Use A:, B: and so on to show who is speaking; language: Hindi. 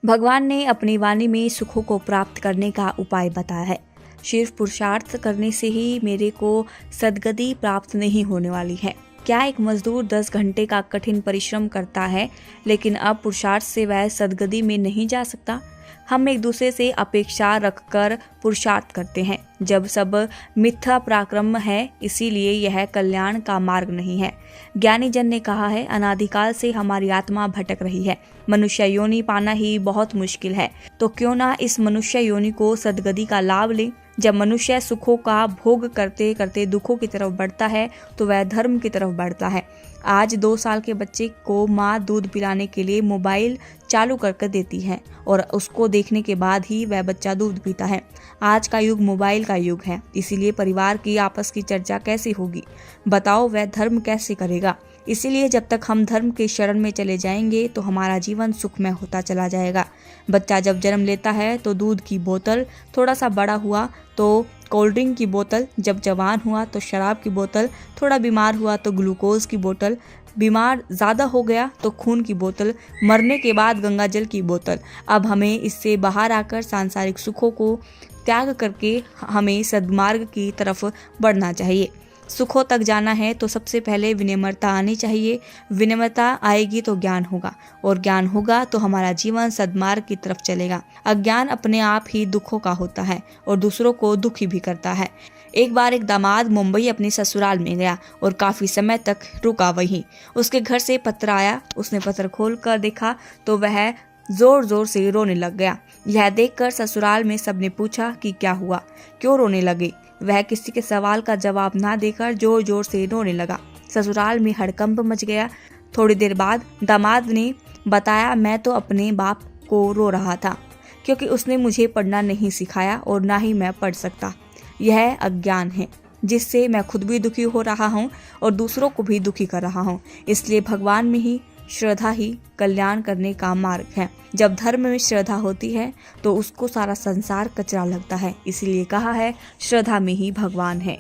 A: भगवान ने अपनी वाणी में सुखों को प्राप्त करने का उपाय बताया है। सिर्फ पुरुषार्थ करने से ही मेरे को सद्गति प्राप्त नहीं होने वाली है। क्या एक मजदूर 10 घंटे का कठिन परिश्रम करता है, लेकिन अब पुरुषार्थ से वह सद्गति में नहीं जा सकता? हम एक दूसरे से अपेक्षा रखकर पुरुषार्थ करते हैं, जब सब मिथ्या पराक्रम है, इसीलिए यह कल्याण का मार्ग नहीं है। ज्ञानी जन ने कहा है, अनादिकाल से हमारी आत्मा भटक रही है। मनुष्य योनि पाना ही बहुत मुश्किल है, तो क्यों ना इस मनुष्य योनि को सद्गति का लाभ ले। जब मनुष्य सुखों का भोग करते करते दुखों की तरफ बढ़ता है, तो वह धर्म की तरफ बढ़ता है। आज 2 साल के बच्चे को माँ दूध पिलाने के लिए मोबाइल चालू करके देती है और उसको देखने के बाद ही वह बच्चा दूध पीता है। आज का युग मोबाइल का युग है, इसीलिए परिवार की आपस की चर्चा कैसे होगी? बताओ, वह धर्म कैसे करेगा? इसीलिए जब तक हम धर्म के शरण में चले जाएंगे तो हमारा जीवन सुखमय होता चला जाएगा। बच्चा जब जन्म लेता है तो दूध की बोतल, थोड़ा सा बड़ा हुआ तो कोल्ड ड्रिंक की बोतल, जब जवान हुआ तो शराब की बोतल, थोड़ा बीमार हुआ तो ग्लूकोज की बोतल, बीमार ज़्यादा हो गया तो खून की बोतल, मरने के बाद गंगा जल की बोतल। अब हमें इससे बाहर आकर सांसारिक सुखों को त्याग करके हमें सद्मार्ग की तरफ बढ़ना चाहिए। सुखों तक जाना है तो सबसे पहले विनम्रता आनी चाहिए। विनम्रता आएगी तो ज्ञान होगा, और ज्ञान होगा तो हमारा जीवन सद्मार्ग की तरफ चलेगा। अज्ञान अपने आप ही दुखों का होता है और दूसरों को दुखी भी करता है। एक बार एक दामाद मुंबई अपने ससुराल में गया और काफी समय तक रुका वहीं। उसके घर से पत्र आया। उसने पत्र खोलकर देखा तो वह जोर जोर से रोने लग गया। यह देखकर ससुराल में सबने पूछा कि क्या हुआ, क्यों रोने लगे? वह किसी के सवाल का जवाब ना देकर जोर जोर से रोने लगा। ससुराल में हड़कंप मच गया। थोड़ी देर बाद दामाद ने बताया, मैं तो अपने बाप को रो रहा था, क्योंकि उसने मुझे पढ़ना नहीं सिखाया और ना ही मैं पढ़ सकता। यह अज्ञान है, जिससे मैं खुद भी दुखी हो रहा हूँ और दूसरों को भी दुखी कर रहा हूँ। इसलिए भगवान में ही श्रद्धा ही कल्याण करने का मार्ग है। जब धर्म में श्रद्धा होती है तो उसको सारा संसार कचरा लगता है। इसीलिए कहा है, श्रद्धा में ही भगवान है।